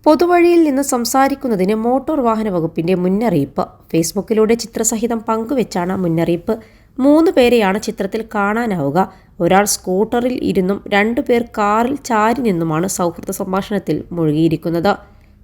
പൊതുവഴിയിൽ നിന്ന് സംസാരിക്കുന്നതിന് മോട്ടോർ വാഹന വകുപ്പിന്റെ മുന്നറിയിപ്പ്. ഫേസ്ബുക്കിലൂടെ ചിത്രസഹിതം പങ്കുവെച്ചാണ് മുന്നറിയിപ്പ്. 3 പേരെയാണ് ചിത്രത്തിൽ കാണാനാവുക. ഒരാൾ സ്കൂട്ടറിൽ ഇരുന്നും 2 പേർ കാറിൽ ചാരി നിന്നുമാണ് സൗഹൃദ സംഭാഷണത്തിൽ മുഴുകിയിരിക്കുന്നത്.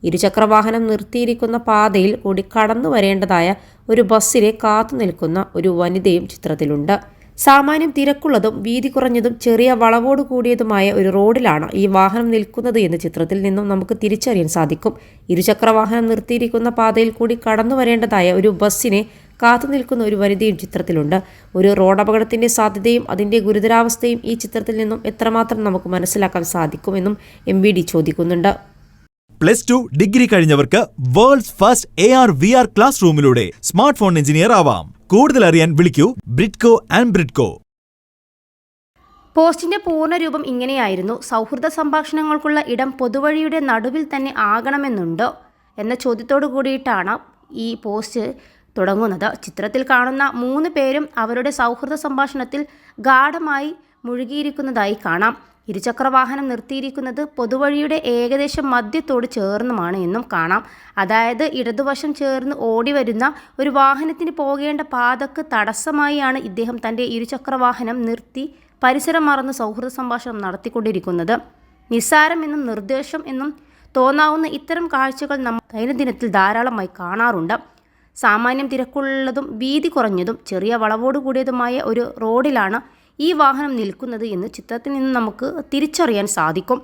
ഇരുചക്രവാഹനം നിർത്തിയിരിക്കുന്ന പാതയിൽ കൂടി കടന്നു വരേണ്ടതായ ഒരു ബസ്സിനെ കാത്തു നിൽക്കുന്ന ഒരു വനിതയും ചിത്രത്തിലുണ്ട്. സാമാന്യം തിരക്കുള്ളതും വീതി കുറഞ്ഞതും ചെറിയ വളവോട് കൂടിയതുമായ ഒരു റോഡിലാണ് ഈ വാഹനം നിൽക്കുന്നത് എന്ന് ചിത്രത്തിൽ നിന്നും നമുക്ക് തിരിച്ചറിയാൻ സാധിക്കും. ഇരുചക്രവാഹനം നിർത്തിയിരിക്കുന്ന പാതയിൽ കൂടി കടന്നു വരേണ്ടതായ ഒരു ബസ്സിനെ കാത്തു നിൽക്കുന്ന ഒരു വനിതയും ചിത്രത്തിലുണ്ട്. ഒരു റോഡപകടത്തിന്റെ സാധ്യതയും അതിന്റെ ഗുരുതരാവസ്ഥയും ഈ ചിത്രത്തിൽ നിന്നും എത്രമാത്രം നമുക്ക് മനസ്സിലാക്കാൻ സാധിക്കുമെന്നും MVD ചോദിക്കുന്നുണ്ട്. +2 ഡിഗ്രി കഴിഞ്ഞവർക്ക് വേൾഡ്സ് ഫസ്റ്റ് AR/VR ക്ലാസ് റൂമിലൂടെ സ്മാർട്ട് ഫോൺ എഞ്ചിനീയർ ആവാം. കൂടുതൽ അറിയാൻ വിളിക്കൂ ബ്രിഡ്കോ ആൻഡ് ബ്രിഡ്കോ. പോസ്റ്റിന്റെ പൂർണ്ണരൂപം ഇങ്ങനെയായിരുന്നു: സൗഹൃദ സംഭാഷണങ്ങൾക്കുള്ള ഇടം പൊതുവഴിയുടെ നടുവിൽ തന്നെ ആകണമെന്നുണ്ടോ എന്ന ചോദ്യത്തോടു കൂടിയിട്ടാണ് ഈ പോസ്റ്റ് തുടങ്ങുന്നത്. ചിത്രത്തിൽ കാണുന്ന 3 പേരും അവരുടെ സൗഹൃദ സംഭാഷണത്തിൽ ഗാഢമായി മുഴുകിയിരിക്കുന്നതായി കാണാം. ഇരുചക്രവാഹനം നിർത്തിയിരിക്കുന്നത് പൊതുവഴിയുടെ ഏകദേശം മധ്യത്തോട് ചേർന്നുമാണ് എന്നും കാണാം. അതായത് ഇടതുവശം ചേർന്ന് ഓടി വരുന്ന ഒരു വാഹനത്തിന് പോകേണ്ട പാതക്ക് തടസ്സമായാണ് ഇദ്ദേഹം തൻ്റെ ഇരുചക്രവാഹനം നിർത്തി പരിസരം മറന്ന് സൗഹൃദ സംഭാഷണം നടത്തിക്കൊണ്ടിരിക്കുന്നത്. നിസ്സാരം എന്നും നിർദ്ദേശം എന്നും തോന്നാവുന്ന ഇത്തരം കാഴ്ചകൾ നമ്മൾ ദൈനംദിനത്തിൽ ധാരാളമായി കാണാറുണ്ട്. സാമാന്യം തിരക്കുള്ളതും വീതി കുറഞ്ഞതും ചെറിയ വളവോട് കൂടിയതുമായ ഒരു റോഡിലാണ് ഈ വാഹനം നിൽക്കുന്നത് എന്ന് ചിത്രത്തിൽ നിന്ന് നമുക്ക് തിരിച്ചറിയാൻ സാധിക്കും.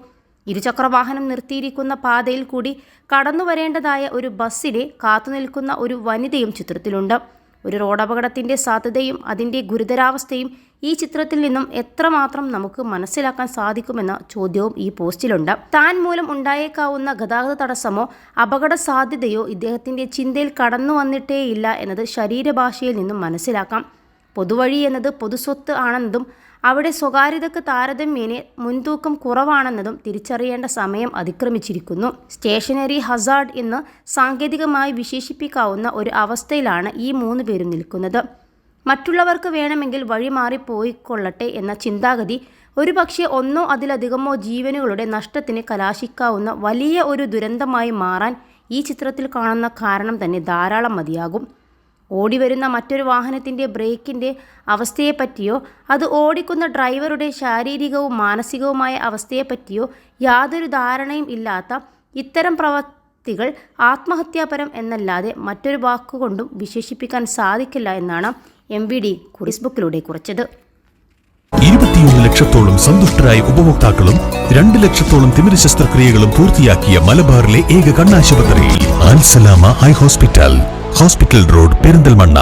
ഇരുചക്രവാഹനം നിർത്തിയിരിക്കുന്ന പാതയിൽ കൂടി കടന്നു വരേണ്ടതായ ഒരു ബസ്സിനെ കാത്തുനിൽക്കുന്ന ഒരു വനിതയും ചിത്രത്തിലുണ്ട്. ഒരു റോഡപകടത്തിൻ്റെ സാധ്യതയും അതിൻ്റെ ഗുരുതരാവസ്ഥയും ഈ ചിത്രത്തിൽ നിന്നും എത്രമാത്രം നമുക്ക് മനസ്സിലാക്കാൻ സാധിക്കുമെന്ന ചോദ്യവും ഈ പോസ്റ്റിലുണ്ട്. താൻ മൂലം ഉണ്ടായേക്കാവുന്ന ഗതാഗത തടസ്സമോ അപകട സാധ്യതയോ ഇദ്ദേഹത്തിൻ്റെ ചിന്തയിൽ കടന്നു വന്നിട്ടേയില്ല എന്നത് ശരീരഭാഷയിൽ നിന്നും മനസ്സിലാക്കാം. പൊതുവഴി എന്നത് പൊതുസ്വത്ത് ആണെന്നതും അവിടെ സ്വകാര്യതയ്ക്ക് താരതമ്യേന മുൻതൂക്കം കുറവാണെന്നതും തിരിച്ചറിയേണ്ട സമയം അതിക്രമിച്ചിരിക്കുന്നു. സ്റ്റേഷനറി ഹസാർഡ് എന്ന് സാങ്കേതികമായി വിശേഷിപ്പിക്കാവുന്ന ഒരു അവസ്ഥയിലാണ് ഈ 3 പേരും നിൽക്കുന്നത്. മറ്റുള്ളവർക്ക് വേണമെങ്കിൽ വഴി മാറിപ്പോയിക്കൊള്ളട്ടെ എന്ന ചിന്താഗതി ഒരുപക്ഷെ ഒന്നോ അതിലധികമോ ജീവനുകളുടെ നഷ്ടത്തിന് കലാശിക്കാവുന്ന വലിയ ഒരു ദുരന്തമായി മാറാൻ ഈ ചിത്രത്തിൽ കാണുന്ന കാരണം തന്നെ ധാരാളം മതിയാകും. ഓടിവരുന്ന മറ്റൊരു വാഹനത്തിൻ്റെ ബ്രേക്കിൻ്റെ അവസ്ഥയെപ്പറ്റിയോ അത് ഓടിക്കുന്ന ഡ്രൈവറുടെ ശാരീരികവും മാനസികവുമായ അവസ്ഥയെപ്പറ്റിയോ യാതൊരു ധാരണയും ഇല്ലാത്ത ഇത്തരം പ്രവൃത്തികൾ ആത്മഹത്യാപരം എന്നല്ലാതെ മറ്റൊരു വാക്കുകൊണ്ടും വിശേഷിപ്പിക്കാൻ സാധിക്കില്ല എന്നാണ് MVD ഫേസ്ബുക്കിലൂടെ കുറിച്ചത്. 21 ലക്ഷത്തോളം സന്തുഷ്ടരായ ഉപഭോക്താക്കളും 2 ലക്ഷത്തോളം തിമിര ശസ്ത്രക്രിയകളും പൂർത്തിയാക്കിയ മലബാറിലെ ഏക കണ്ണാശുപത്രി അൽ സലാമ ഹൈ ഹോസ്പിറ്റൽ റോഡ്, പെരിന്തൽമണ്ണ.